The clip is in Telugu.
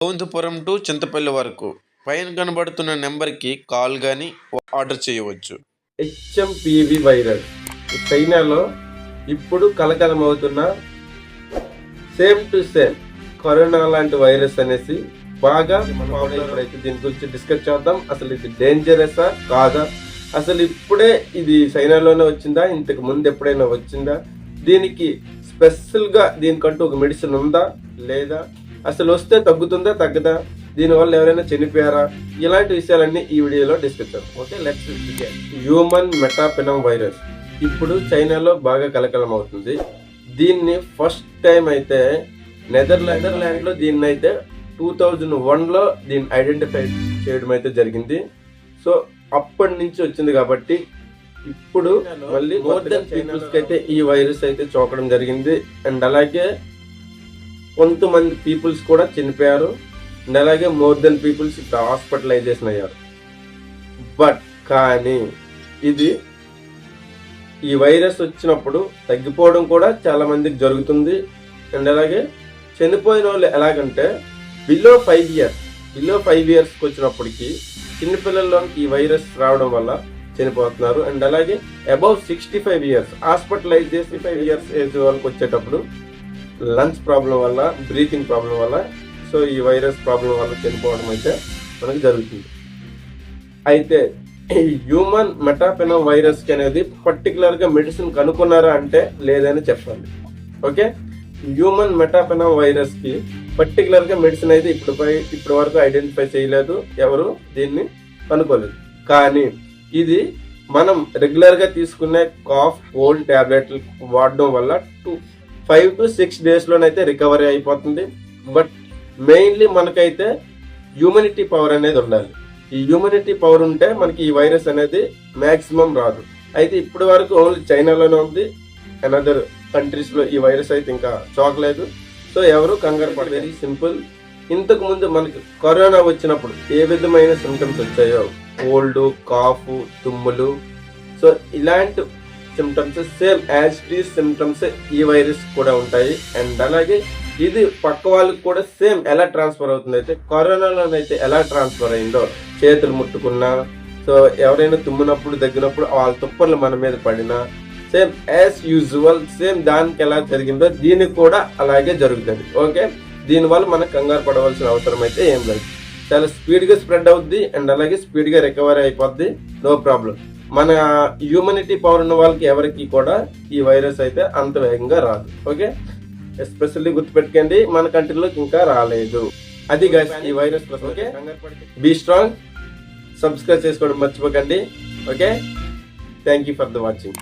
గోవిందపురం టు చింతపల్లి వరకు పైన కనబడుతున్న నెంబర్కి కాల్ కానీ ఆర్డర్ చేయవచ్చు. హెచ్ఎంపివి వైరస్ చైనాలో ఇప్పుడు కలకలమవుతున్న సేమ్ టు సేమ్ కరోనా లాంటి వైరస్ అనేసి బాగా ఇప్పుడైతే దీని గురించి డిస్కస్ చేద్దాం. అసలు ఇది డేంజరసా కాదా, అసలు ఇప్పుడే ఇది చైనాలోనే వచ్చిందా, ఇంతకు ముందు ఎప్పుడైనా వచ్చిందా, దీనికి స్పెషల్గా దీనికంటూ ఒక మెడిసిన్ ఉందా లేదా, అసలు వస్తే తగ్గుతుందా తగ్గదా, దీనివల్ల ఎవరైనా చనిపోయారా, ఇలాంటి విషయాలన్నీ ఈ వీడియోలో డిస్కస్ చేద్దాం. Okay, let's begin. Human metapneumovirus ఇప్పుడు చైనాలో బాగా కలకలం అవుతుంది. దీన్ని ఫస్ట్ టైం అయితే నెదర్లాండ్ లో దీన్ని అయితే 2001లో దీన్ని ఐడెంటిఫై చేయడం అయితే జరిగింది. సో అప్పటి నుంచి వచ్చింది కాబట్టి ఇప్పుడు మళ్ళీ మోర్ దెన్ పీపుల్స్ కి అయితే ఈ వైరస్ అయితే సోకడం జరిగింది. అండ్ అలాగే కొంతమంది పీపుల్స్ కూడా చనిపోయారు. అండ్ అలాగే మోర్ దెన్ పీపుల్స్ ఇప్పుడు హాస్పిటలైజేషన్ అయ్యారు. బట్ కానీ ఇది ఈ వైరస్ వచ్చినప్పుడు తగ్గిపోవడం కూడా చాలా మందికి జరుగుతుంది. అండ్ అలాగే చనిపోయిన వాళ్ళు ఎలాగంటే బిలో 5 ఇయర్స్కి వచ్చినప్పటికి చిన్నపిల్లల్లోకి ఈ వైరస్ రావడం వల్ల చనిపోతున్నారు. అండ్ అలాగే అబౌవ్ 65 ఇయర్స్ హాస్పిటలైజ్ చేసి 5 ఇయర్స్ ఏజ్ వాళ్ళకి వచ్చేటప్పుడు లంగ్స్ ప్రాబ్లం వల్ల, బ్రీతింగ్ ప్రాబ్లం వల్ల, సో ఈ వైరస్ ప్రాబ్లం వల్ల చనిపోవడం అయితే మనకు జరుగుతుంది. అయితే ఈ హ్యూమన్ మెటాపెనమ్ వైరస్ కి అనేది పర్టికులర్ గా మెడిసిన్ కనుక్కున్నారా అంటే లేదని చెప్పాలి. ఓకే, హ్యూమన్ మెటాపెనమ్ వైరస్ కి పర్టికులర్ గా మెడిసిన్ అయితే ఇప్పటి వరకు ఐడెంటిఫై చేయలేదు, ఎవరు దీన్ని కనుక్కోలేదు. కానీ ఇది మనం రెగ్యులర్ గా తీసుకునే కాఫ్, కోల్డ్ టాబ్లెట్లు వాడడం వల్ల 5 to 6 days లోనైతే రికవరీ అయిపోతుంది. బట్ మెయిన్లీ మనకైతే హ్యూమనిటీ పవర్ అనేది ఉండాలి. ఈ హ్యూమనిటీ పవర్ ఉంటే మనకి ఈ వైరస్ అనేది మాక్సిమం రాదు. అయితే ఇప్పటి వరకు ఓన్లీ చైనాలోనే ఉంది, అనదర్ కంట్రీస్ లో ఈ వైరస్ అయితే ఇంకా సోకలేదు. సో ఎవరు కంగారు పడ. Very simple. ఇంతకు ముందు మనకి కరోనా వచ్చినప్పుడు ఏ విధమైన సిమ్టమ్స్ వచ్చాయో, కోల్డ్, కాఫ్, తుమ్ములు, సో ఇలాంటి symptoms same as these symptoms ఈ వైరస్ కూడా ఉంటాయి. అండ్ అలాగే ఇది పక్క వాళ్ళకి కూడా సేమ్ ఎలా ట్రాన్స్ఫర్ అవుతుంది అయితే కరోనాలోనైతే ఎలా ట్రాన్స్ఫర్ అయిందో, చేతులు ముట్టుకున్నా, సో ఎవరైనా తుమ్మినప్పుడు దగ్గినప్పుడు వాళ్ళ తుప్పర్లు మన మీద పడినా సేమ్ యాజ్ యూజువల్ సేమ్ దానికి ఎలా జరిగిందో దీనికి కూడా అలాగే జరుగుతుంది. ఓకే, దీనివల్ల మనకు కంగారు పడవలసిన అవసరం అయితే ఏం లేదు. చాలా స్పీడ్ గా స్ప్రెడ్ అవుద్ది అండ్ అలాగే స్పీడ్ గా రికవరీ అయిపోద్ది, నో ప్రాబ్లం. మన హ్యూమనిటీ పవర్ ఉన్న వాళ్ళకి ఎవరికి కూడా ఈ వైరస్ అయితే అంత వేగంగా రాదు. ఓకే, ఎస్పెషల్లీ గుర్తుపెట్టుకోండి, మన కంట్రీలోకి ఇంకా రాలేదు. అది గైస్ ఈ virus. Okay, be strong, subscribe చేసుకోవడం మర్చిపోకండి. Okay, thank you for the watching.